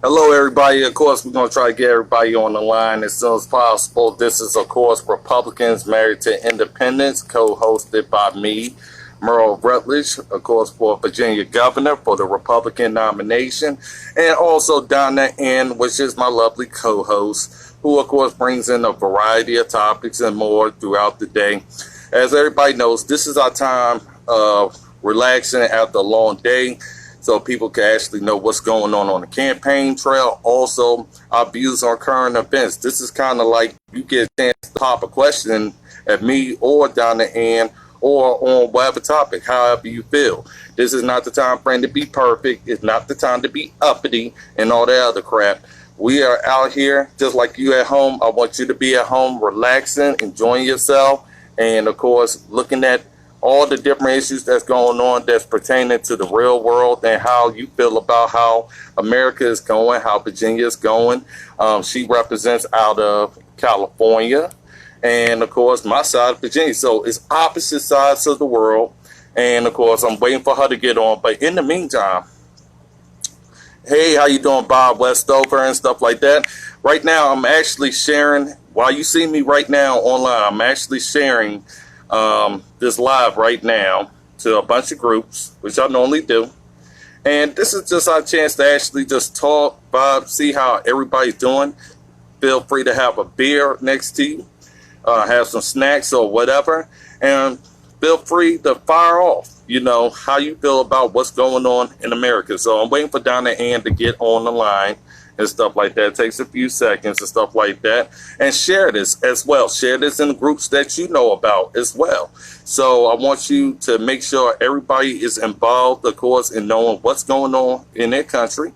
Hello, everybody. Of course, we're going to try to get everybody on the line as soon as possible. This is, of course, Republicans Married to Independents, co-hosted by me, Merle Rutledge, of course, for Virginia governor for the Republican nomination, and also Donna N, which is my lovely co-host, who, of course, brings in a variety of topics and more throughout the day. As everybody knows, this is our time of relaxing after a long day, so people can actually know what's going on the campaign trail. Also, our views on current events. This is kind of like you get a chance to pop a question at me or Donna Ann or on whatever topic, however you feel. This is not the time frame to be perfect. It's not the time to be uppity and all that other crap. We are out here just like you at home. I want you to be at home relaxing, enjoying yourself, and of course looking at all the different issues that's going on that's pertaining to the real world and how you feel about how America is going, how Virginia is going. She represents out of California and, of course, my side of Virginia. So it's opposite sides of the world. And, of course, I'm waiting for her to get on. But in the meantime, hey, how you doing, Bob Westover and stuff like that? Right now, I'm actually sharing, while you see me right now online, I'm actually sharing this live right now to a bunch of groups, which I normally do, and this is just our chance to actually just talk, vibe, see how everybody's doing. Feel free to have a beer next to you, have some snacks or whatever, and feel free to fire off, you know, how you feel about what's going on in America. So I'm waiting for Donna Ann to get on the line and stuff like that. It takes a few seconds and stuff like that. And share this as well. Share this in the groups that you know about as well. So I want you to make sure everybody is involved, of course, in knowing what's going on in their country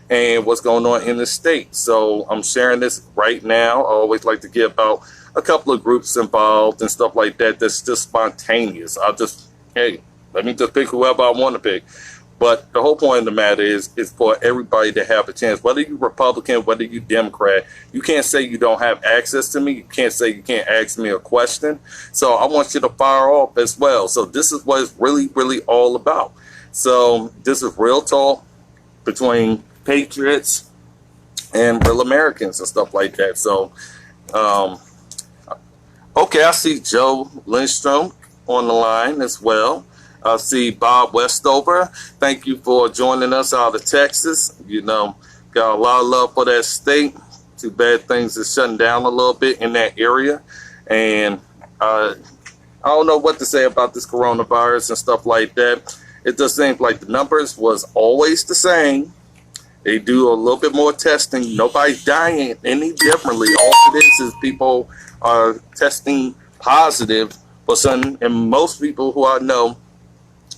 and what's going on in the state. So I'm sharing this right now. I always like to get about a couple of groups involved and stuff like that. That's just spontaneous. I'll just, hey, let me just pick whoever I want to pick. But the whole point of the matter is for everybody to have a chance, whether you're Republican, whether you're Democrat. You can't say you don't have access to me. You can't say you can't ask me a question. So I want you to fire off as well. So this is what it's really, really all about. So this is real talk between patriots and real Americans and stuff like that. So, okay, I see Joe Lindstrom on the line as well. I see Bob Westover. Thank you for joining us out of Texas. You know, got a lot of love for that state. Too bad things are shutting down a little bit in that area. And I don't know what to say about this coronavirus and stuff like that. It just seems like the numbers was always the same. They do a little bit more testing. Nobody's dying any differently. All it is people are testing positive for something. And most people who I know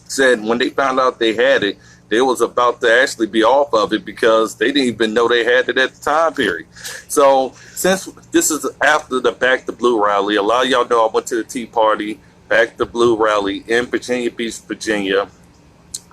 said when they found out they had it, they was about to actually be off of it because they didn't even know they had it at the time period. So since this is after the Back the Blue rally, a lot of y'all know I went to the Tea Party Back the Blue rally in Virginia Beach, Virginia,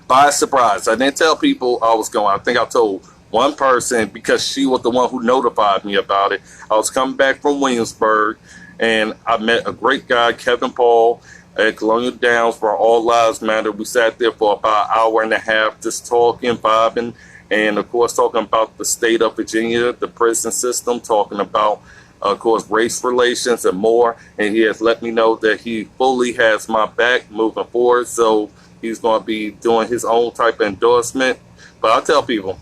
by surprise. I didn't tell people I was going. I think I told one person because she was the one who notified me about it. I was coming back from Williamsburg and I met a great guy, Kevin Paul, at Colonial Downs for All Lives Matter. We sat there for about an hour and a half just talking, vibing, and of course talking about the state of Virginia, the prison system, talking about, of course, race relations and more. And he has let me know that he fully has my back moving forward. So he's going to be doing his own type of endorsement. But I tell people,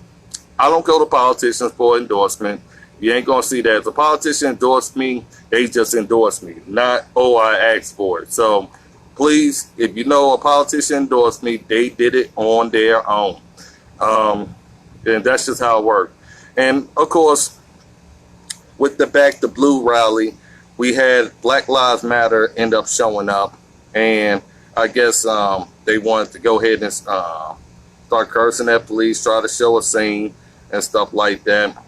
I don't go to politicians for endorsement. You ain't going to see that. If a politician endorsed me, they just endorsed me, not, oh, I asked for it. So please, if you know a politician endorsed me, they did it on their own. And that's just how it worked. And, of course, with the Back the Blue rally, we had Black Lives Matter end up showing up. And I guess they wanted to go ahead and start cursing at police, try to show a scene and stuff like that.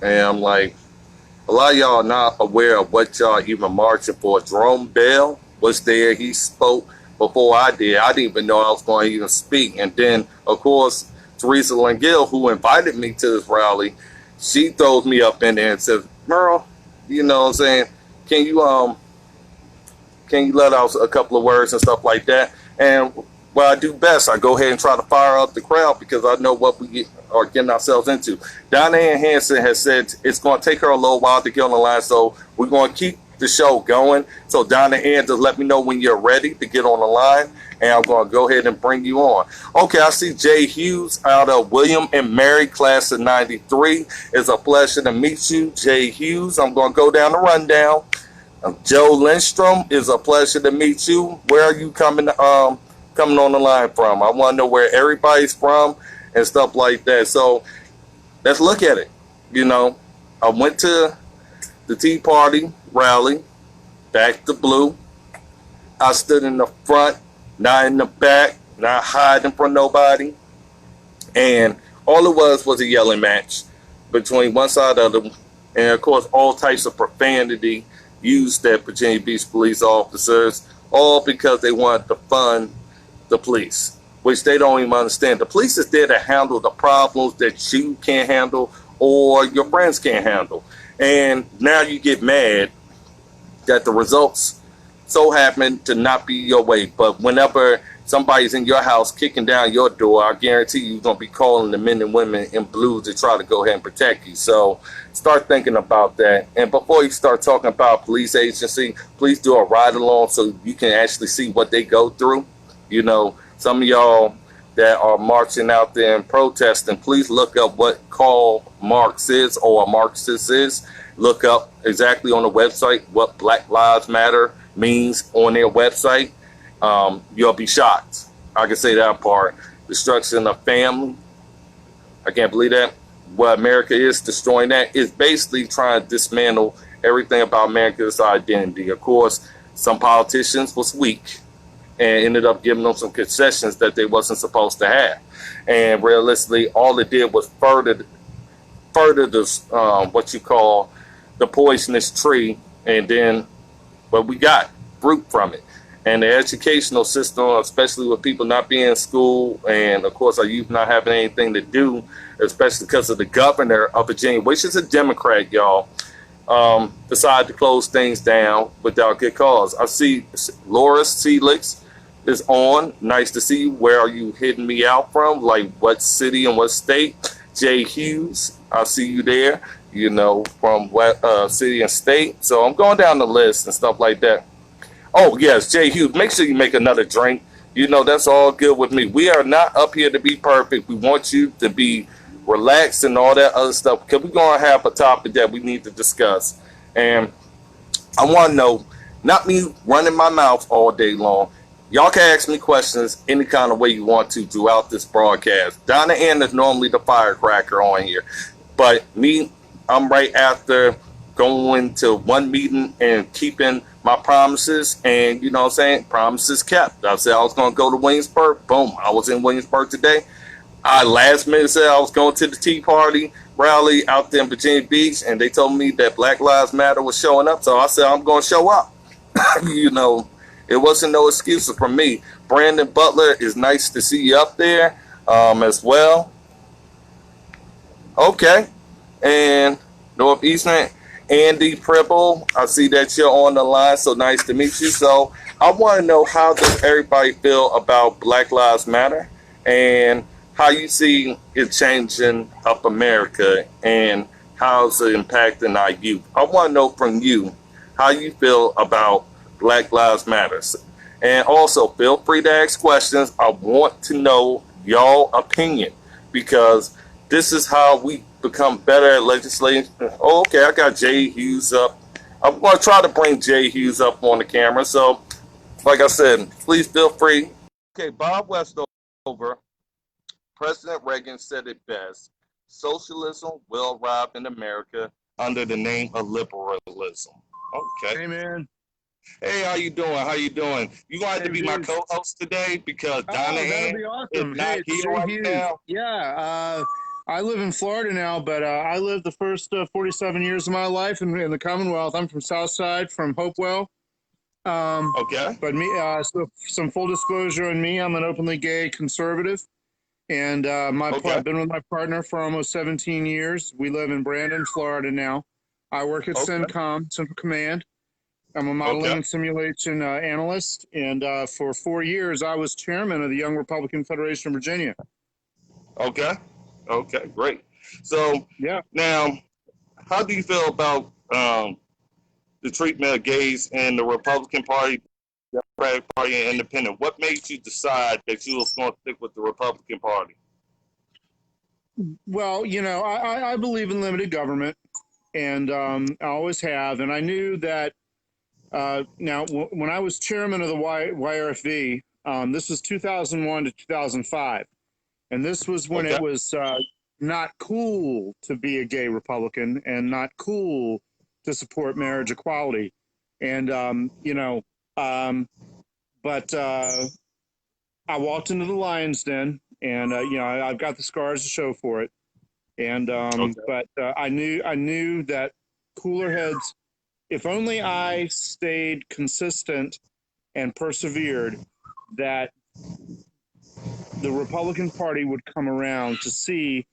And I'm like, a lot of y'all are not aware of what y'all even marching for. Jerome Bell was there. He spoke before I did. I didn't even know I was going to even speak. And then, of course, Teresa Lengill, who invited me to this rally, she throws me up in there and says, Merle, you know what I'm saying, can you let out a couple of words and stuff like that? And what I do best. I go ahead and try to fire up the crowd because I know what we are getting ourselves into. Donna Ann Hanson has said it's going to take her a little while to get on the line, so we're going to keep the show going. So Donna Ann, just let me know when you're ready to get on the line, and I'm going to go ahead and bring you on. Okay, I see Jay Hughes out of William and Mary, class of 93. It's a pleasure to meet you, Jay Hughes. I'm going to go down the rundown. Joe Lindstrom, it's a pleasure to meet you. Where are you coming on the line from? I want to know where everybody's from and stuff like that. So let's look at it. You know, I went to the Tea Party rally, back to blue. I stood in the front, not in the back, not hiding from nobody. And all it was a yelling match between one side and the other. And of course, all types of profanity used at Virginia Beach police officers, all because they wanted to fund the police, which they don't even understand. The police is there to handle the problems that you can't handle or your friends can't handle. And now you get mad that the results so happen to not be your way. But whenever somebody's in your house kicking down your door, I guarantee you're going to be calling the men and women in blue to try to go ahead and protect you. So start thinking about that. And before you start talking about police agency, please do a ride along so you can actually see what they go through. You know, some of y'all that are marching out there and protesting, please look up what Karl Marx is or a Marxist is. Look up exactly on the website what Black Lives Matter means on their website. You'll be shocked. I can say that part. Destruction of family. I can't believe that. What America is destroying that is basically trying to dismantle everything about America's identity. Of course, some politicians was weak and ended up giving them some concessions that they wasn't supposed to have. And realistically, all it did was further this what you call the poisonous tree, and then what we got fruit from it. And the educational system, especially with people not being in school, and of course our youth not having anything to do, especially because of the governor of Virginia, which is a Democrat, y'all, decided to close things down without good cause. I see Laura Seelix is on. Nice to see you. Where are you hitting me out from? Like what city and what state? Jay Hughes, I see you there. You know, from what city and state. So I'm going down the list and stuff like that. Oh, yes, Jay Hughes, make sure you make another drink. You know, that's all good with me. We are not up here to be perfect. We want you to be relaxed and all that other stuff, because we're going to have a topic that we need to discuss. And I want to know, not me running my mouth all day long. Y'all can ask me questions any kind of way you want to throughout this broadcast. Donna Ann is normally the firecracker on here. But me, I'm right after going to one meeting and keeping my promises, and you know what I'm saying, promises kept. I said I was going to go to Williamsburg. Boom, I was in Williamsburg today. I last minute said I was going to the Tea Party rally out there in Virginia Beach, and they told me that Black Lives Matter was showing up, so I said I'm going to show up. You know, it wasn't no excuses from me. Brandon Butler, is nice to see you up there as well. Okay, and Northeastern Andy Pribble, I see that you're on the line, so nice to meet you. So I want to know, how does everybody feel about Black Lives Matter, and how you see it changing up America, and how's it impacting our youth? I want to know from you how you feel about Black Lives Matter. And also, feel free to ask questions. I want to know y'all opinion, because this is how we become better at legislation. Oh, okay, I got Jay Hughes up. I'm going to try to bring Jay Hughes up on the camera. So, like I said, please feel free. Okay, Bob Westover, President Reagan said it best. Socialism will arrive in America under the name of liberalism. Okay. Hey, man. Hey, how you doing? How you doing? You going to be my co-host today, because Donna Ann is not here right now. Yeah, I live in Florida now, but I lived the first 47 years of my life in the Commonwealth. I'm from Southside, from Hopewell. Okay. But me, so some full disclosure on me, I'm an openly gay conservative, and I've been with my partner for almost 17 years. We live in Brandon, Florida now. I work at CENTCOM, Central Command. I'm a modeling Okay. and simulation analyst, and for 4 years, I was chairman of the Young Republican Federation of Virginia. Okay. Okay. Great. So Yeah. now, how do you feel about the treatment of gays in the Republican Party, Democratic Party, and Independent? What made you decide that you was going to stick with the Republican Party? Well, I believe in limited government, and I always have. And I knew that when I was chairman of the YRFV, this was 2001 to 2005. And this was when Okay. it was not cool to be a gay Republican and not cool to support marriage equality. And, but I walked into the lion's den, and, I've got the scars to show for it. And, Okay. but I knew that cooler heads, if only I stayed consistent and persevered, that the Republican Party would come around to see,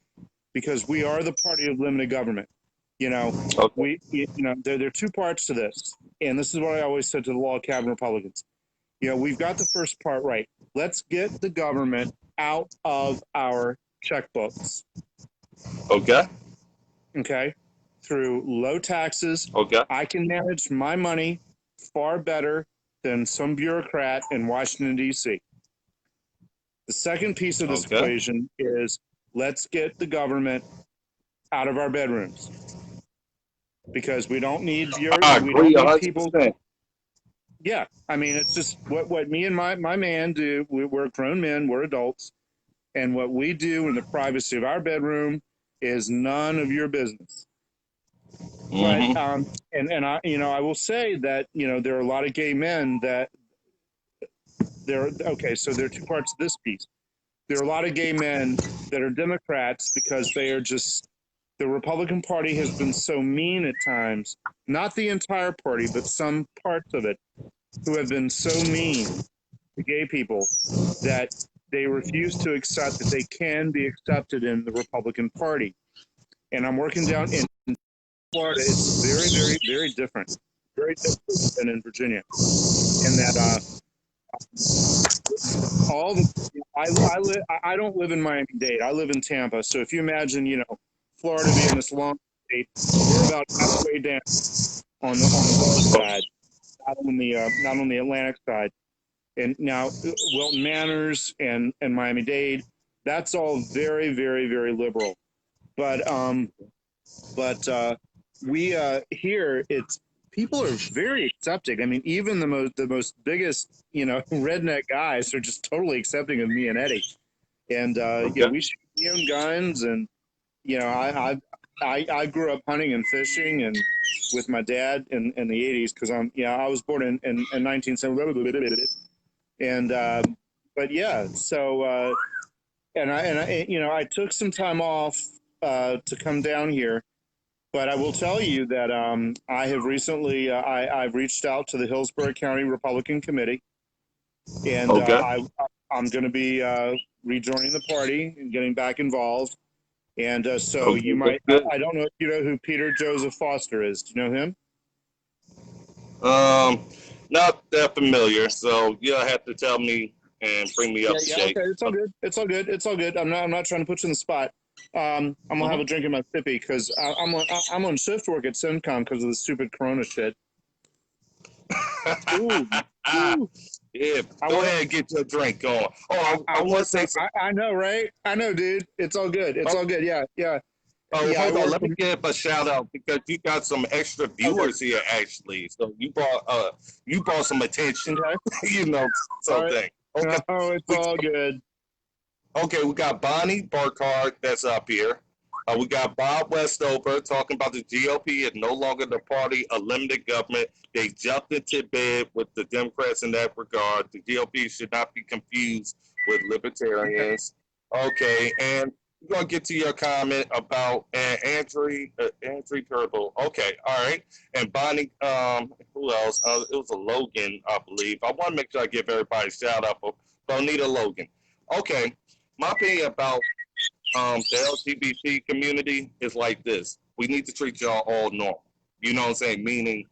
because we are the party of limited government. Okay. There are two parts to this, and this is what I always said to the log cabin Republicans. We've got the first part right. Let's get the government out of our checkbooks. Okay. Okay, through low taxes. Okay. I can manage my money far better than some bureaucrat in Washington, D.C. The second piece of this Okay. equation is let's get the government out of our bedrooms, because we don't need I we agree don't need people. 100%. Yeah, I mean, it's just what me and my man do. We're grown men, we're adults, and what we do in the privacy of our bedroom is none of your business. But Mm-hmm. and I will say that there are a lot of gay men that okay. So there are two parts of this piece. There are a lot of gay men that are Democrats because they are just, the Republican Party has been so mean at times, not the entire party, but some parts of it, who have been so mean to gay people that they refuse to accept that they can be accepted in the Republican Party. And I'm working down in Florida. It's very, very, very different than in Virginia. And that all the I don't live in Miami-Dade. I live in Tampa. So if you imagine, Florida being this long state, we're about halfway down on the Gulf side, not on the Atlantic side. And now Wilton Manors and Miami-Dade, that's all very, very, very liberal. But we here, it's, people are very accepting. I mean, even the most biggest, redneck guys are just totally accepting of me and Eddie. And Okay. we own guns, and I grew up hunting and fishing and with my dad in the 80s, because I was born in 1970. And but yeah, so and I took some time off to come down here. But I will tell you that I have recently I've reached out to the Hillsborough County Republican Committee, and Okay. I'm going to be rejoining the party and getting back involved. And so Okay. you That's might, good. I don't know if you know who Peter Joseph Foster is. Do you know him? Um, Not that familiar, so you'll have to tell me and bring me up to Yeah, date. okay. It's all good. It's all good. It's all good. I'm not trying to put you in the spot. I'm gonna have a drink in my sippy because I'm on shift work at CenCom because of the stupid Corona shit. Ooh, ooh. Yeah, I go work. ahead and get your drink going. Oh, I I want to work. say something. I know, right? I know, dude. It's all good. It's Oh, all good. Yeah, yeah, oh, yeah. I hold on. work. Let me give a shout out because you got some extra Okay. viewers here, actually. So you brought some attention, Okay. All right. something. Okay, No, it's we all good. we got Bonnie Burkhardt that's up here. We got Bob Westover talking about the GOP is no longer the party of limited government. They jumped into bed with the Democrats in that regard. The GOP should not be confused with libertarians. Okay, and we're gonna get to your comment about Andrew Purple. Okay, all right. And Bonnie, who else? It was a Logan, I believe. I want to make sure I give everybody a shout out for Bonita Logan. Okay, my opinion about the LGBT community is like this. We need to treat y'all all normal. You know what I'm saying? Meaning,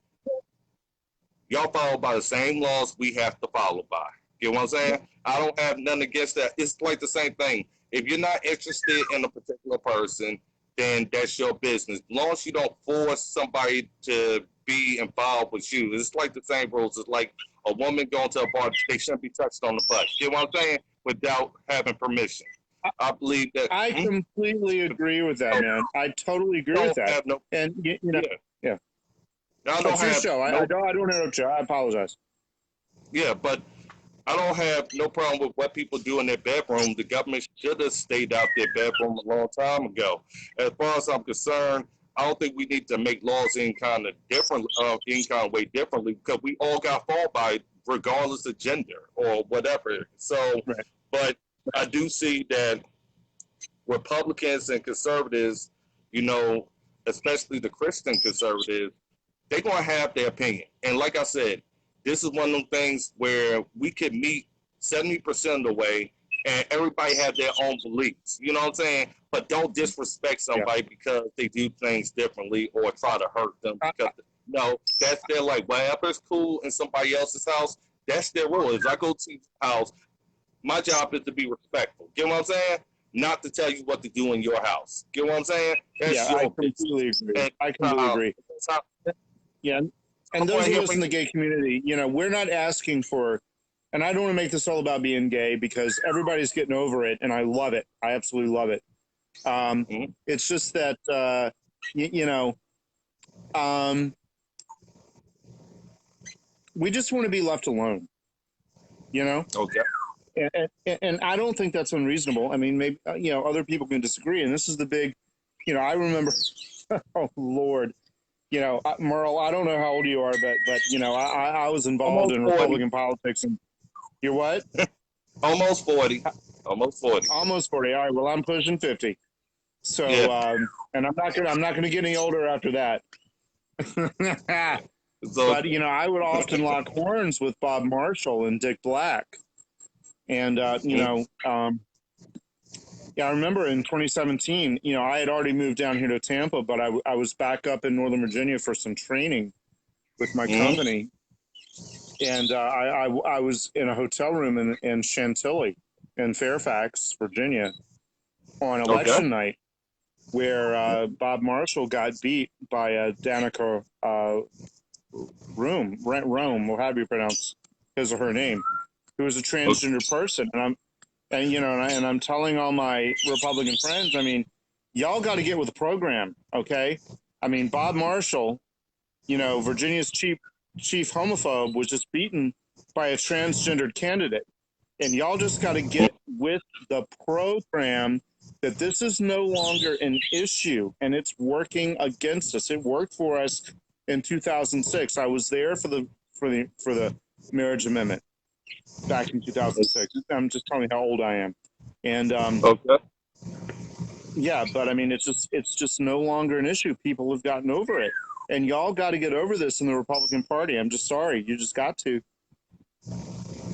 Y'all follow by the same laws we have to follow by. You know what I'm saying? I don't have nothing against that. It's like the same thing. If you're not interested in a particular person, then that's your business. As long as you don't force somebody to be involved with you, it's like the same rules. It's like a woman going to a bar, they shouldn't be touched on the butt. You know what I'm saying? Without having permission. I believe that. I completely agree with that, man. I totally agree with that. No, and you know, yeah. I don't It's your have show. I don't interrupt you. I apologize. Yeah, but I don't have no problem with what people do in their bedroom. The government should have stayed out their bedroom a long time ago. As far as I'm concerned, I don't think we need to make laws in kind of way differently, because we all got fall by it, regardless of gender or whatever. So, Right. but I do see that Republicans and conservatives, you know, especially the Christian conservatives, they're going to have their opinion. And like I said, this is one of them things where we could meet 70% of the way and everybody have their own beliefs. You know what I'm saying? But don't disrespect somebody because they do things differently or try to hurt them. Because no, that's their like whatever's cool in somebody else's house, that's their rule. If I go to your house, my job is to be respectful. You know what I'm saying? Not to tell you what to do in your house. You know what I'm saying? That's your I completely agree. and, I completely agree. Yeah. And those of us in the gay community, you know, we're not asking for, and I don't want to make this all about being gay because everybody's getting over it, and I love it. I absolutely love it. It's just that, you know, we just want to be left alone, you know? Okay. And I don't think that's unreasonable. I mean, maybe, you know, other people can disagree. And this is the big, you know, I remember, oh, Lord. You know, Merle, I don't know how old you are, but you know, I was involved in Republican politics. And you're what? Almost 40. Almost 40. Almost 40. All right. Well, I'm pushing 50. So, and I'm not gonna get any older after that. But you know, I would often lock horns with Bob Marshall and Dick Black, and you know, yeah, I remember in 2017, you know, I had already moved down here to Tampa, but I was back up in Northern Virginia for some training with my company. And I was in a hotel room in Chantilly in Fairfax, Virginia, on election night, where Bob Marshall got beat by a Danica Rome, or how do you pronounce his or her name, who was a transgender person. And you know, and I'm telling all my Republican friends, I mean, y'all got to get with the program, okay? I mean, Bob Marshall, you know, Virginia's chief homophobe, was just beaten by a transgendered candidate, and y'all just got to get with the program. That this is no longer an issue, and it's working against us. It worked for us in 2006. I was there for the marriage amendment back in 2006. I'm just telling you how old I am. And yeah, but I mean, it's just no longer an issue. People have gotten over it, and y'all got to get over this in the Republican Party. I'm just sorry, you just got to.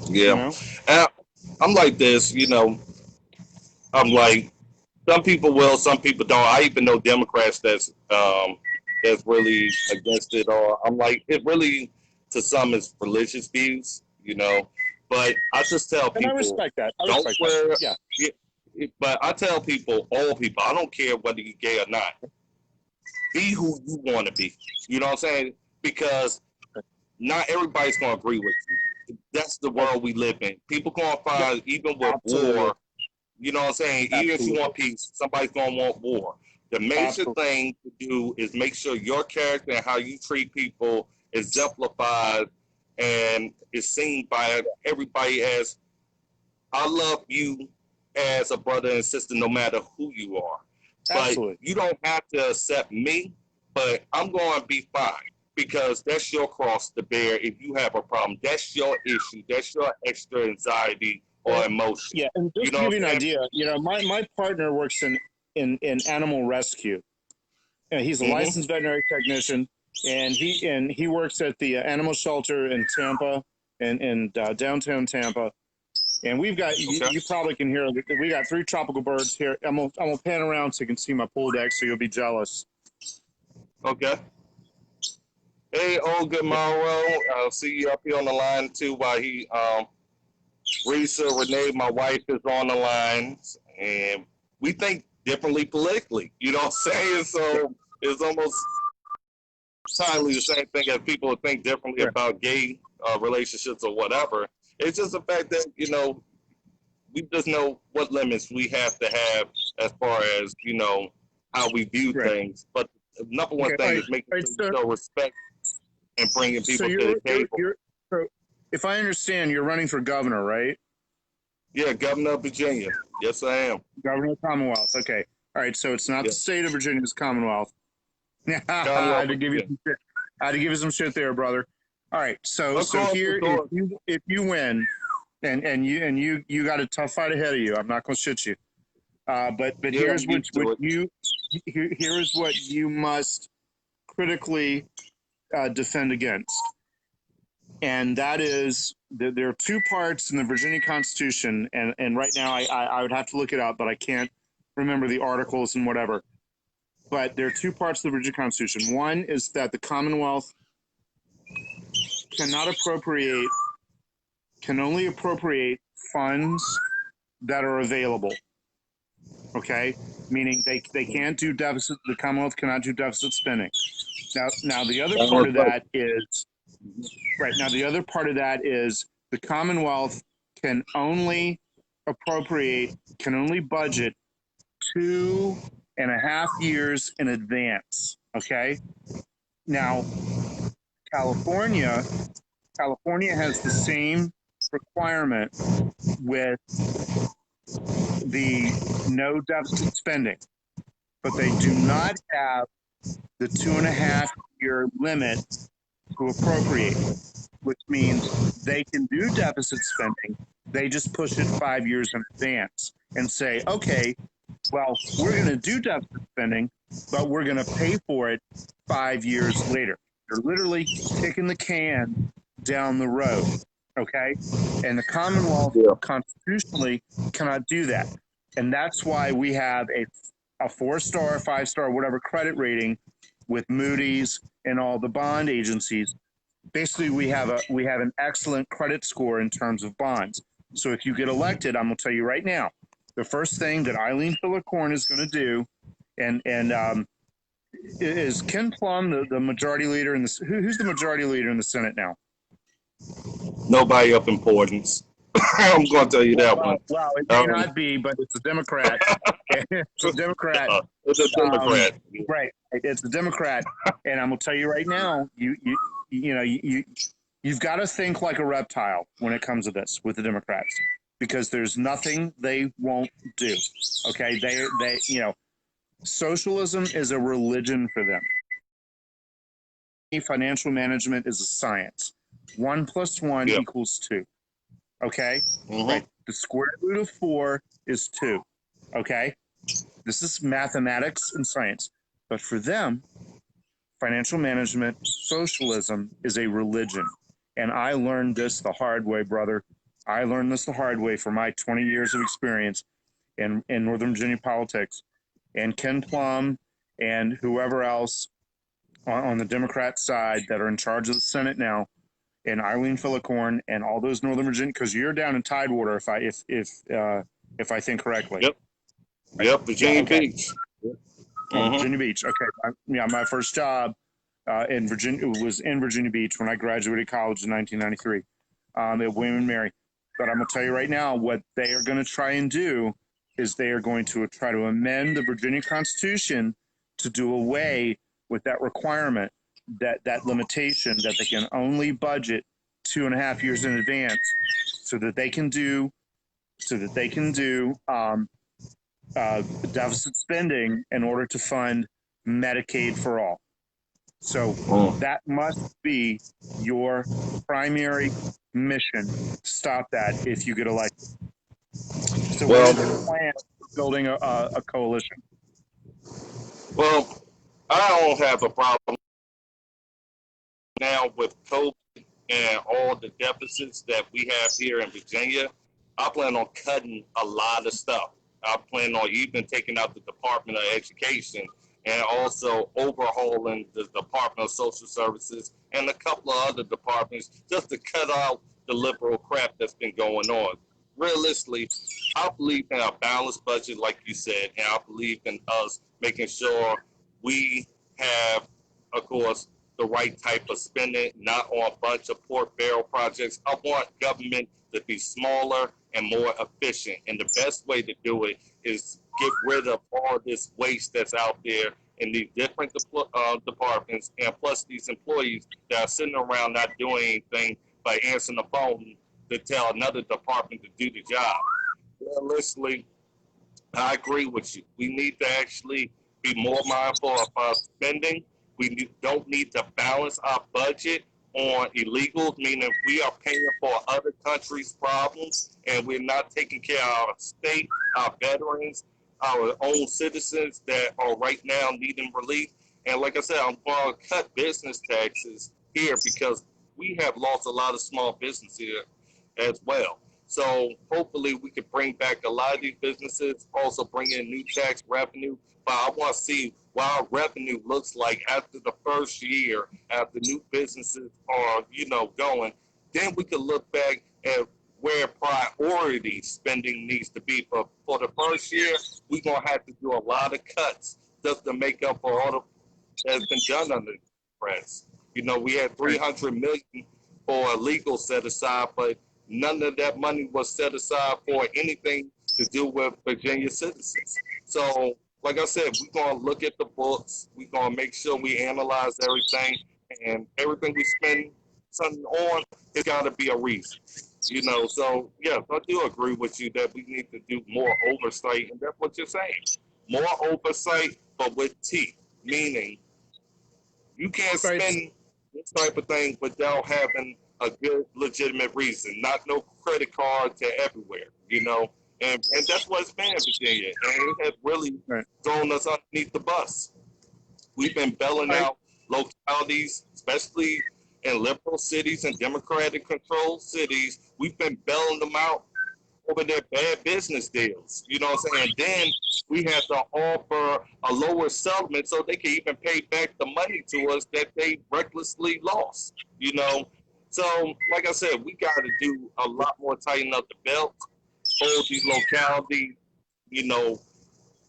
Yeah, you know? I'm like this. You know, I'm like, some people will, some people don't. I even know Democrats that's really against it. Or I'm like, it really to some is religious views. You know. But I just tell people, and I respect that. Don't wear. Yeah. But I tell people, all people, I don't care whether you're gay or not. Be who you want to be. You know what I'm saying? Because not everybody's going to agree with you. That's the world we live in. People going to find, even with war, you know what I'm saying? Even if you want peace, somebody's going to want war. The major thing to do is make sure your character and how you treat people is exemplified and is seen by everybody as, I love you as a brother and sister no matter who you are. But you don't have to accept me, but I'm going to be fine because that's your cross to bear if you have a problem. That's your issue. That's your extra anxiety or emotion. Yeah, and just to give you an idea, you know, my partner works in animal rescue. He's a licensed veterinary technician, and he works at the animal shelter in Tampa, in downtown Tampa. And we've got you probably can hear, we got 3 tropical birds here. I'm gonna pan around so you can see my pool deck, so you'll be jealous. Okay. Hey, Olga Morrow. I'll see you up here on the line too while he Risa Renee, my wife, is on the line, and we think differently politically. You know what I'm saying? So it's almost entirely the same thing as people think differently about gay relationships or whatever. It's just the fact that, you know, we just know what limits we have to have as far as, you know, how we view things. But the number one thing is making sure you show respect and bringing people to the table. So if I understand, you're running for governor, right? Yeah, governor of Virginia. Yes, I am. Governor of the Commonwealth. Okay. All right. So it's not the state of Virginia, it's Commonwealth. I had to give you some shit. I had to give you some shit there, brother. All right. So here, if you win, and you got a tough fight ahead of you, I'm not gonna shit you. But here's what you must critically defend against, and that is there are two parts in the Virginia Constitution, and right now I would have to look it up, but I can't remember the articles and whatever. But there are two parts of the Virginia Constitution. One is that the Commonwealth can only appropriate funds that are available. Okay, meaning they can't do deficit. The Commonwealth cannot do deficit spending. Now the other part of that is Now the other part of that is the Commonwealth can only budget 2.5 years in advance. Okay. Now California has the same requirement with the no deficit spending, but they do not have the 2.5 year limit to appropriate, which means they can do deficit spending. They just push it 5 years in advance and say, okay, well, we're going to do deficit spending, but we're going to pay for it 5 years later. They're literally kicking the can down the road. Okay. And the Commonwealth constitutionally cannot do that. And that's why we have a 4-star, 5-star, whatever credit rating with Moody's and all the bond agencies. Basically, we have an excellent credit score in terms of bonds. So if you get elected, I'm going to tell you right now, the first thing that Eileen Phillicorn is going to do, and is Ken Plum the majority leader in the who's the majority leader in the Senate now? Nobody of importance. I'm going to tell you that one. Well, it may not be, but it's a Democrat. It's a Democrat. It's a Democrat. Right. It's a Democrat. And I'm going to tell you right now, you've got to think like a reptile when it comes to this with the Democrats, because there's nothing they won't do. Okay. They socialism is a religion for them. Financial management is a science. 1 + 1 = 2. Okay. Right. The square root of 4 is 2. Okay. This is mathematics and science. But for them, financial management, socialism is a religion. And I learned this the hard way, brother. I learned this the hard way for my 20 years of experience in Northern Virginia politics. And Ken Plum and whoever else on the Democrat side that are in charge of the Senate now, and Eileen Phillicorn and all those Northern Virginia, because you're down in Tidewater, if I think correctly. Yep. Virginia Beach. Virginia Beach. Okay. My first job in Virginia was in Virginia Beach when I graduated college in 1993 at William & Mary. But I'm going to tell you right now, what they are going to try and do is they are going to try to amend the Virginia Constitution to do away with that requirement, that limitation that they can only budget 2.5 years in advance, so that they can do deficit spending in order to fund Medicaid for all. So that must be your primary mission to stop that if you get elected. So what is the plan for building a coalition? Well, I don't have a problem now with COVID and all the deficits that we have here in Virginia. I plan on cutting a lot of stuff. I plan on even taking out the Department of Education and also overhauling the Department of Social Services and a couple of other departments just to cut out the liberal crap that's been going on. Realistically, I believe in a balanced budget, like you said, and I believe in us making sure we have, of course, the right type of spending, not on a bunch of pork barrel projects. I want government to be smaller and more efficient. And the best way to do it is get rid of all this waste that's out there in these different departments, and plus these employees that are sitting around not doing anything but answering the phone to tell another department to do the job. Realistically, I agree with you. We need to actually be more mindful of our spending. Don't need to balance our budget on illegals, meaning we are paying for other countries' problems and we're not taking care of our state, our veterans, our own citizens that are right now needing relief. And like I said, I'm going to cut business taxes here because we have lost a lot of small business here as well. So hopefully we can bring back a lot of these businesses, also bring in new tax revenue. But I want to see what our revenue looks like after the first year, after new businesses are, going. Then we can look back at where priority spending needs to be. But for the first year, we're going to have to do a lot of cuts just to make up for all the that's been done under the press. We had 300 million for a legal set aside, but none of that money was set aside for anything to do with Virginia citizens. So, like I said, we're going to look at the books. We're going to make sure we analyze everything, and everything we spend something on, it's got to be a reason. So yes, I do agree with you that we need to do more oversight, and that's what you're saying. More oversight, but with teeth, meaning you can't Right. spend this type of thing without having a good, legitimate reason. Not no credit card to everywhere. And that's what it's been in Virginia. And it has really Right. thrown us underneath the bus. We've been bailing out localities, especially in liberal cities and Democratic controlled cities. We've been bailing them out over their bad business deals. You know what I'm saying? Then we have to offer a lower settlement so they can even pay back the money to us that they recklessly lost. So like I said, we got to do a lot more tighten up the belt, hold these localities, you know,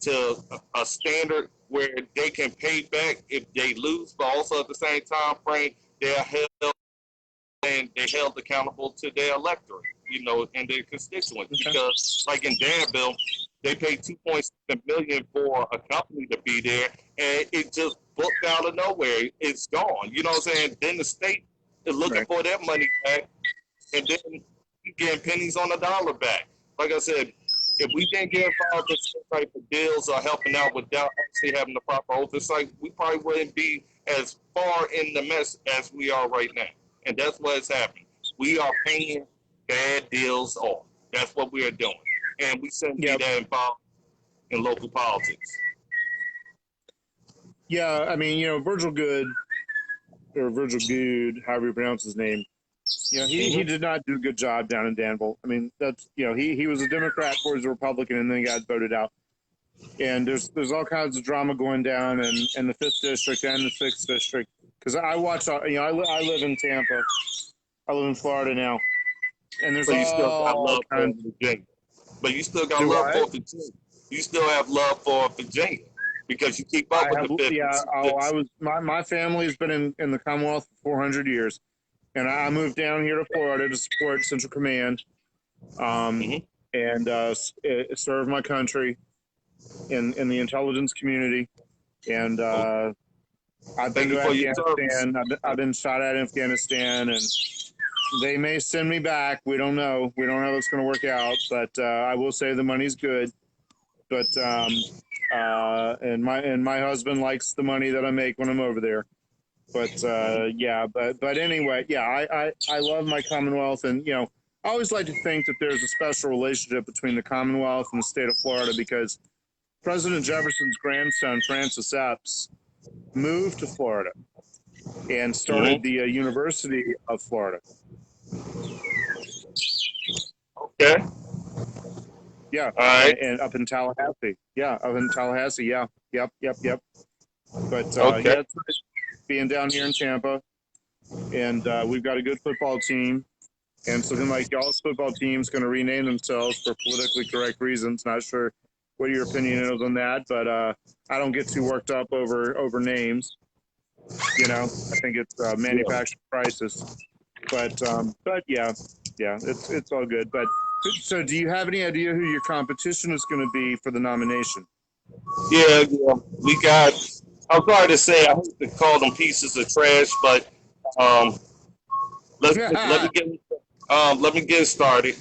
to a standard where they can pay back if they lose, but also at the same time frame they're held and they're held accountable to their electorate, and their constituents. Okay. Because, like in Danville, they paid $2.7 million for a company to be there, and it just booked out of nowhere. It's gone. You know what I'm saying? Then the state is looking for their money back, and then getting pennies on the dollar back. Like I said, if we didn't get involved in some type of deals or helping out without actually having the proper oversight, we probably wouldn't be as far in the mess as we are right now. And that's what is happening. We are paying bad deals off. That's what we are doing. And we shouldn't be that involved in local politics. Yeah, I mean, Virgil Good, or Virgil Good, however you pronounce his name, he did not do a good job down in Danville. I mean, that's, he was a Democrat before he was a Republican, and then he got voted out. And there's all kinds of drama going down in the 5th District and the 6th District. Because I watch, I live in Tampa. I live in Florida now. And there's So you still got all love for kinds. Virginia. But you still got Do love I? for Virginia. You still have love for Virginia because you keep up with the 50s. My family's been in the Commonwealth for 400 years. And I moved down here to Florida to support Central Command, and serve my country in the intelligence community. And I've been to Afghanistan. I've been shot at in Afghanistan, and they may send me back. We don't know. We don't know how it's going to work out. But I will say the money's good. But and my husband likes the money that I make when I'm over there. But but anyway, I love my Commonwealth, and I always like to think that there's a special relationship between the Commonwealth and the state of Florida, because President Jefferson's grandson, Francis Epps, moved to Florida and started the University of Florida. Okay. Yeah. All right. And up in Tallahassee. Yeah, up in Tallahassee. Yeah. Yep. But Okay. yeah, it's nice being down here in Tampa, and we've got a good football team. And something like y'all's football team's going to rename themselves for politically correct reasons. Not sure what your opinion is on that, but I don't get too worked up over names. You know, I think it's a Yeah. manufacturing crisis. But yeah, it's all good. But so, do you have any idea who your competition is going to be for the nomination? Yeah. We got. I'm sorry to say, I hate to call them pieces of trash, but um, let me get started.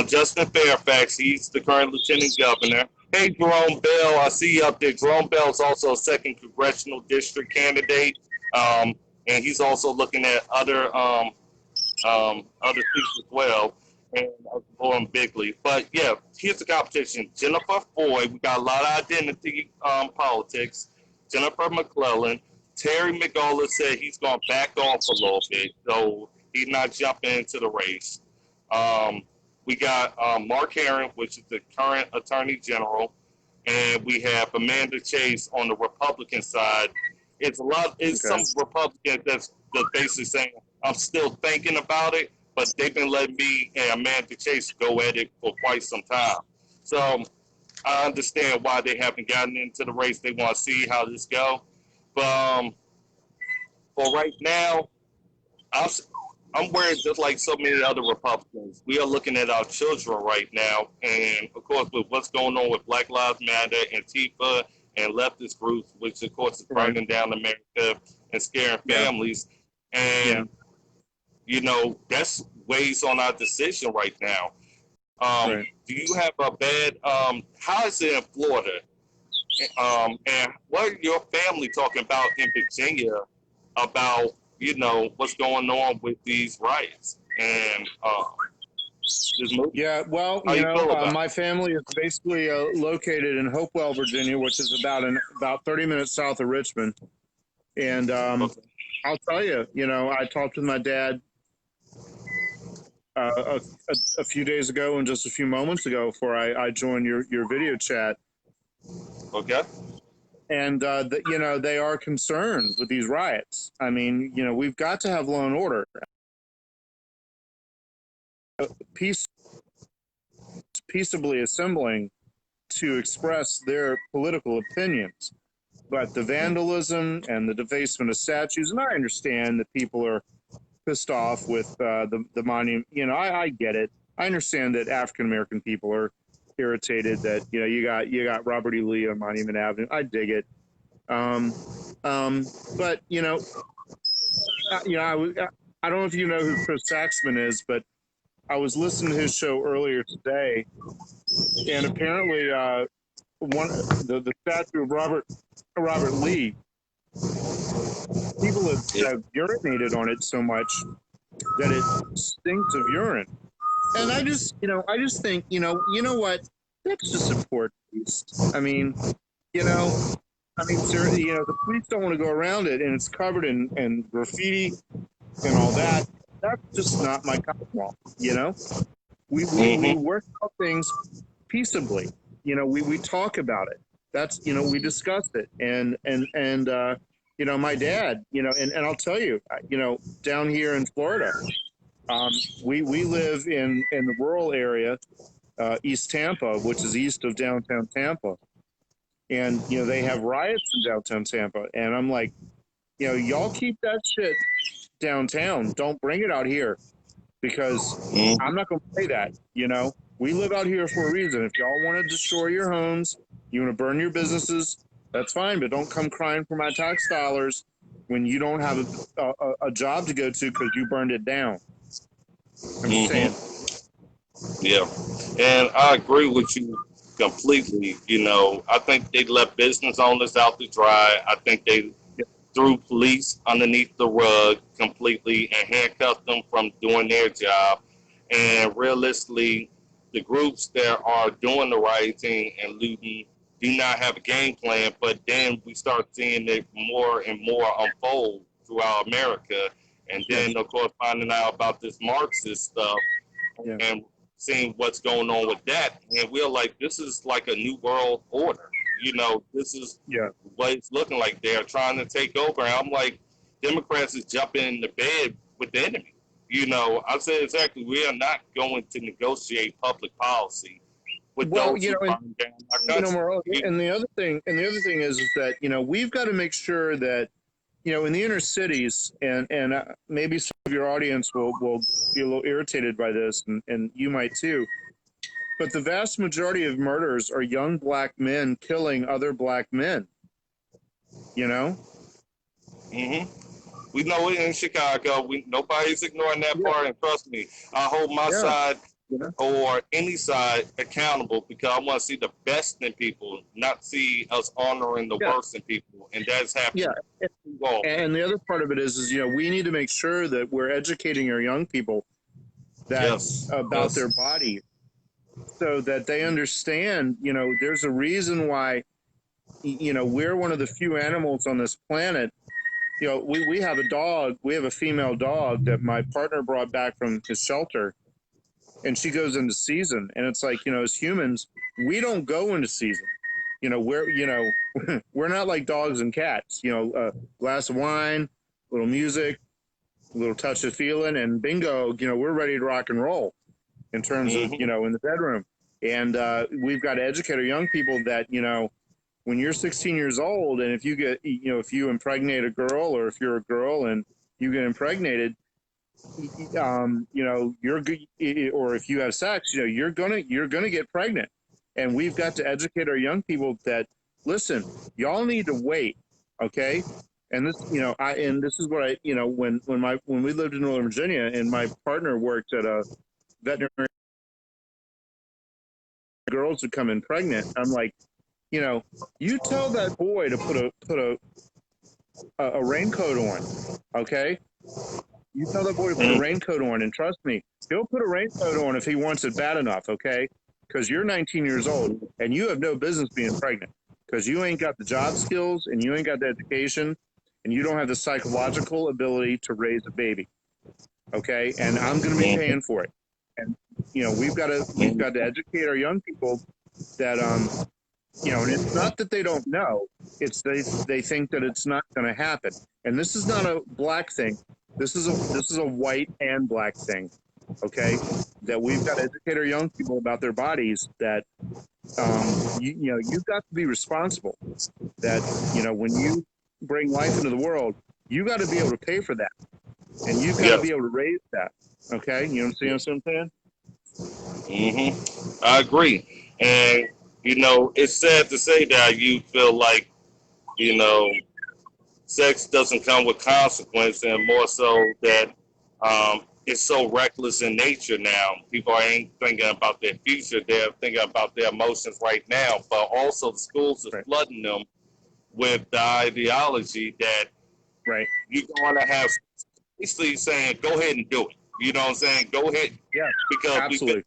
Justin Fairfax, he's the current lieutenant governor. Hey, Jerome Bell, I see you up there. Jerome Bell is also a second congressional district candidate, and he's also looking at other seats as well, and going bigly. But yeah, here's the competition: Jennifer Foy. We got a lot of identity politics. Jennifer McClellan. Terry McAuliffe said he's going to back off a little bit, so he's not jumping into the race. Um, we got Mark Herring, which is the current Attorney General, and we have Amanda Chase on the Republican side. It's Okay. some Republicans that's basically saying I'm still thinking about it, but they've been letting me and Amanda Chase go at it for quite some time. So I understand why they haven't gotten into the race. They want to see how this go. But for right now, I'm, I'm worried just like so many other Republicans. We are looking at our children right now. And of course, with what's going on with Black Lives Matter, Antifa, and leftist groups, which of course is Right. burning down America and scaring Yeah. families. Yeah. And that's weighs on our decision right now. Right. Do you have a bad? How is it in Florida? And what are your family talking about in Virginia about what's going on with these riots and this movie? Yeah, well, How you feel about my family is basically located in Hopewell, Virginia, which is about 30 minutes south of Richmond. And it? Okay. I'll tell you, I talked with my dad a few days ago and just a few moments ago before I joined your video chat. Okay. And, they are concerned with these riots. I mean, we've got to have law and order. Peaceably assembling to express their political opinions. But the vandalism and the defacement of statues, and I understand that people are pissed off with the monument. I get it. I understand that African American people are irritated that you got Robert E. Lee on Monument Avenue. I dig it. But I don't know if you know who Chris Saxman is, but I was listening to his show earlier today, and apparently the statue of Robert Lee, people Yeah. have urinated on it so much that it stinks of urine. And I just think, what? That's just a poor taste. I mean, seriously, the police don't want to go around it, and it's covered in graffiti and all that. That's just not my kind of law. We Mm-hmm. work out things peaceably. We talk about it. That's we discuss it, and my dad, and I'll tell you, down here in Florida, we live in the rural area, East Tampa, which is east of downtown Tampa, and they have riots in downtown Tampa, and I'm like, y'all keep that shit downtown. Don't bring it out here, because Mm-hmm. I'm not going to play that. We live out here for a reason. If y'all want to destroy your homes, you want to burn your businesses, that's fine, but don't come crying for my tax dollars when you don't have a job to go to because you burned it down. I'm just saying. Yeah, and I agree with you completely. I think they left business owners out to dry. I think they threw police underneath the rug completely and handcuffed them from doing their job. And realistically, the groups that are doing the rioting and looting do not have a game plan. But then we start seeing it more and more unfold throughout America. And Yeah. then, of course, finding out about this Marxist stuff Yeah. and seeing what's going on with that. And we're like, this is like a new world order. This is what it's looking like. They're trying to take over. And I'm like, Democrats is jumping in the bed with the enemy. I said exactly, we are not going to negotiate public policy with those who burn down our country. And the other thing is that we've got to make sure that in the inner cities, and maybe some of your audience will be a little irritated by this, and you might too. But the vast majority of murders are young black men killing other black men. Mm-hmm. We know it in Chicago. Nobody's ignoring that part, and trust me, I hold my side or any side accountable because I want to see the best in people, not see us honoring the worst in people, and that's happening. Yeah, and the other part of it is we need to make sure that we're educating our young people about their body, so that they understand. There's a reason why we're one of the few animals on this planet. We have a dog. We have a female dog that my partner brought back from his shelter, and she goes into season. And it's like, as humans, we don't go into season. We're not like dogs and cats. A glass of wine, a little music, a little touch of feeling, and bingo. We're ready to rock and roll. In terms of in the bedroom, and we've got to educate our young people that when you're 16 years old, and if you get, if you impregnate a girl, or if you're a girl and you get impregnated, you're good, or if you have sex, you're gonna get pregnant. And we've got to educate our young people that, listen, y'all need to wait, okay? And this, and this is what I, when we lived in Northern Virginia, and my partner worked at a veterinary, girls would come in pregnant. I'm like, you tell that boy to put a raincoat on, okay? You tell that boy to put a raincoat on, and trust me, he'll put a raincoat on if he wants it bad enough, okay? Because you're 19 years old, and you have no business being pregnant, because you ain't got the job skills, and you ain't got the education, and you don't have the psychological ability to raise a baby, okay? And I'm going to be paying for it. And we've got to educate our young people that and it's not that they don't know, it's they think that it's not going to happen. And this is not a black thing. This is a white and black thing, okay? That we've got to educate our young people about their bodies, that you've got to be responsible. That when you bring life into the world, you got to be able to pay for that, and you've got to be able to raise that. Okay, you understand what I'm saying? I agree, and it's sad to say that you feel like sex doesn't come with consequence, and more so that it's so reckless in nature now. People ain't thinking about their future; they're thinking about their emotions right now. But also, the schools are flooding them with the ideology that you're going to have, basically saying, "Go ahead and do it." You know what I'm saying? Go ahead. Yeah, because absolutely.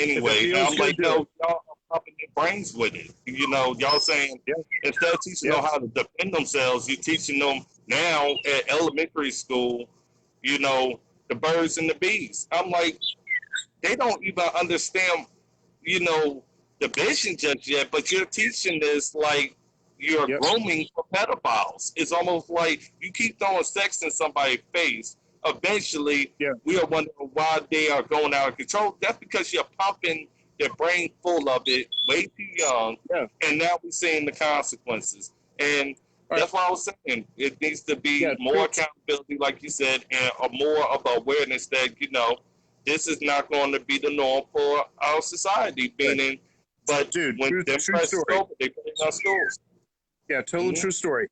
Anyway, I'm like, no, y'all are pumping their brains with it. Y'all saying instead of teaching them how to defend themselves, you're teaching them now at elementary school, the birds and the bees. I'm like, they don't even understand, the vision just yet, but you're teaching this like you're grooming for pedophiles. It's almost like you keep throwing sex in somebody's face. Eventually, we are wondering why they are going out of control. That's because you're pumping their brain full of it way too young, and now we're seeing the consequences. And that's what I was saying. It needs to be more accountability, like you said, and more of awareness that, this is not going to be the norm for our society. Meaning, but when Democrats is over, they put it in our schools. Yeah, total true story.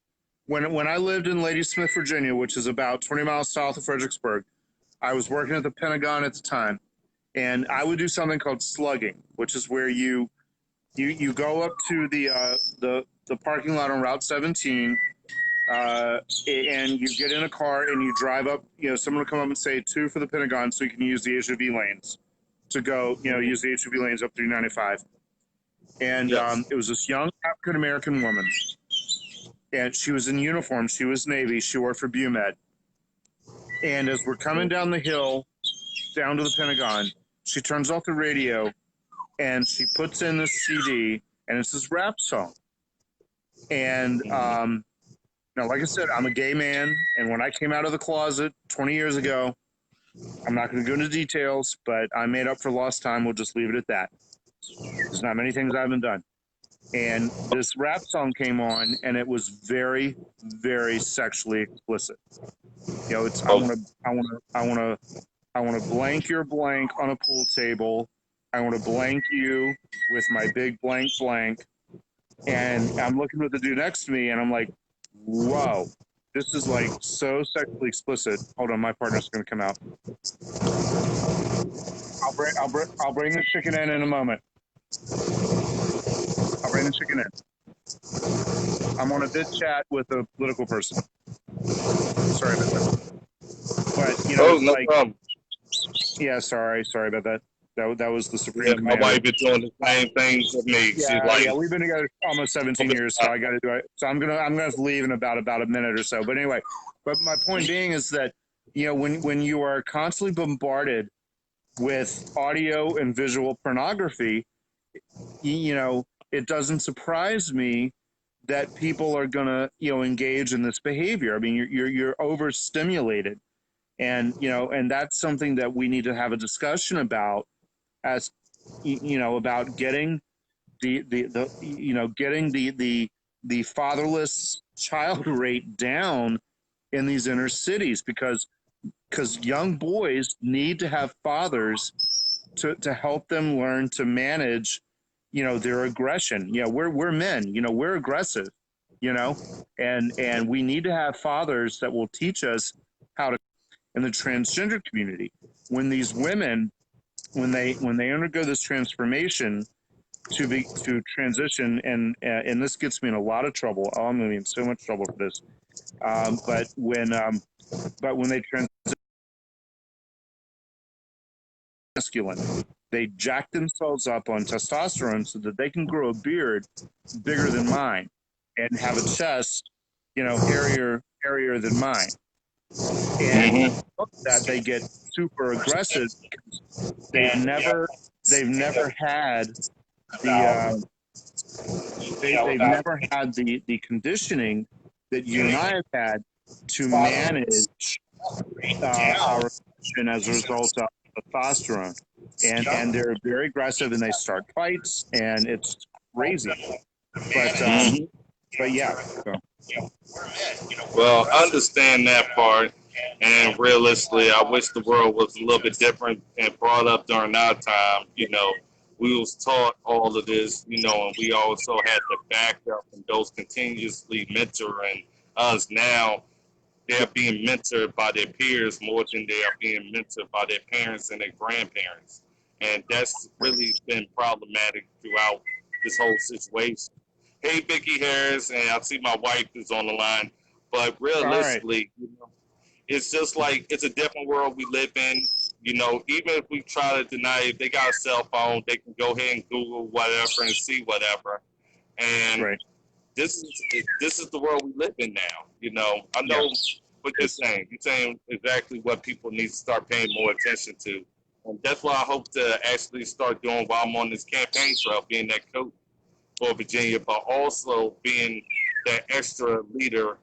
When I lived in Ladysmith, Virginia, which is about 20 miles south of Fredericksburg, I was working at the Pentagon at the time, and I would do something called slugging, which is where you go up to the parking lot on Route 17, and you get in a car and you drive up. Someone will come up and say 2 for the Pentagon, so you can use the HOV lanes to go. Use the HOV lanes up 395. And it was this young African American woman. And she was in uniform. She was Navy. She worked for BUMED. And as we're coming down the hill, down to the Pentagon, she turns off the radio, and she puts in the CD, and it's this rap song. And now, like I said, I'm a gay man, and when I came out of the closet 20 years ago, I'm not going to go into details, but I made up for lost time. We'll just leave it at that. There's not many things I haven't done. And this rap song came on, and it was very, very sexually explicit. You know, it's I want to blank your blank on a pool table. I want to blank you with my big blank blank. And I'm looking at the dude next to me, and I'm like, whoa, this is like so sexually explicit. Hold on, my partner's going to come out. I'll bring the chicken in a moment. I'll bring the chicken in. I'm on a vid chat with a political person. Sorry about that. But you know, no problem. Yeah, sorry about that. That was the supreme. Yeah, command. my wife is doing the same thing with me. Yeah, we've been together almost 17 years, so I got to do it. So I'm gonna leave in about a minute or so. But anyway, my point being is that, you know, when you are constantly bombarded with audio and visual pornography, you know, it doesn't surprise me that people are gonna, you know, engage in this behavior. I mean, you're overstimulated, and you know, and that's something that we need to have a discussion about, as you know, about getting the fatherless child rate down in these inner cities, because young boys need to have fathers to help them learn to manage, you know, their aggression. You know, we're men, you know, we're aggressive, you know, and we need to have fathers that will teach us how to. In the transgender community, when these women, when they undergo this transformation to transition, and this gets me in a lot of trouble. Oh, I'm going to be in so much trouble for this. But when they transition masculine, they jack themselves up on testosterone so that they can grow a beard bigger than mine and have a chest, you know, hairier than mine. And that they get super aggressive because they've never had they've never had the conditioning that you and I have had to manage our aggression as a result of testosterone, and they're very aggressive, and they start fights, and it's crazy. But yeah. So. Well, I understand that part, and realistically, I wish the world was a little bit different and brought up during our time. You know, we was taught all of this, you know, and we also had the backup and those continuously mentoring us. Now they're being mentored by their peers more than they are being mentored by their parents and their grandparents, and that's really been problematic throughout this whole situation. Hey, Vicky Harris, and I see my wife is on the line. But realistically, you know, it's just like it's a different world we live in. You know, even if we try to deny it, they got a cell phone, they can go ahead and Google whatever and see whatever. And this is the world we live in now. You know, I know what you're saying. You're saying exactly what people need to start paying more attention to. And that's what I hope to actually start doing while I'm on this campaign trail, being that coach for Virginia, but also being that extra leader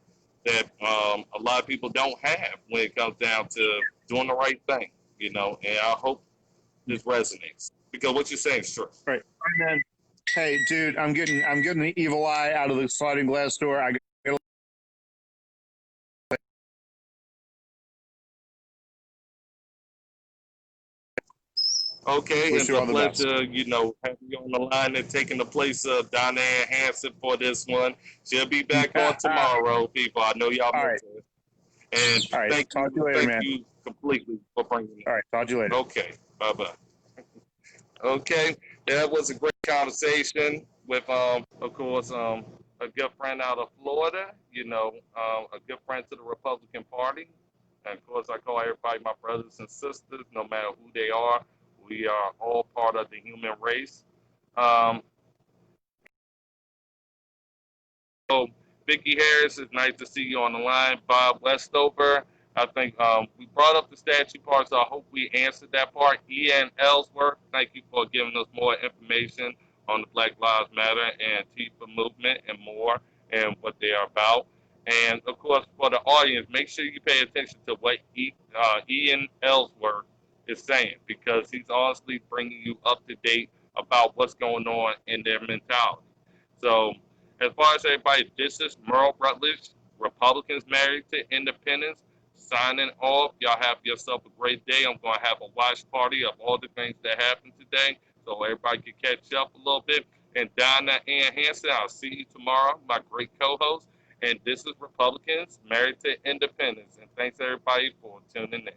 that a lot of people don't have when it comes down to doing the right thing, you know. And I hope this resonates, because what you're saying is true. Right. And then, hey, dude, I'm getting the evil eye out of the sliding glass door. Okay, it's a pleasure, you know, having you on the line and taking the place of Donna Hanson for this one. She'll be back on tomorrow, people. I know y'all miss her. And thank you completely for bringing it. All right, talk to you later. Okay, bye-bye. Okay, that was a great conversation with, of course, a good friend out of Florida, you know, a good friend to the Republican Party. And of course, I call everybody my brothers and sisters, no matter who they are. We are all part of the human race. So, Vicki Harris, it's nice to see you on the line. Bob Westover, I think we brought up the statue part, so I hope we answered that part. Ian Ellsworth, thank you for giving us more information on the Black Lives Matter and Antifa movement and more and what they are about. And of course, for the audience, make sure you pay attention to what Ian Ellsworth is saying, because he's honestly bringing you up to date about what's going on in their mentality. So, as far as everybody, this is Merle Rutledge, Republicans Married to Independents, signing off. Y'all have yourself a great day. I'm going to have a watch party of all the things that happened today so everybody can catch up a little bit. And Donna Ann Hanson, I'll see you tomorrow, my great co-host. And this is Republicans Married to Independents. And thanks everybody for tuning in.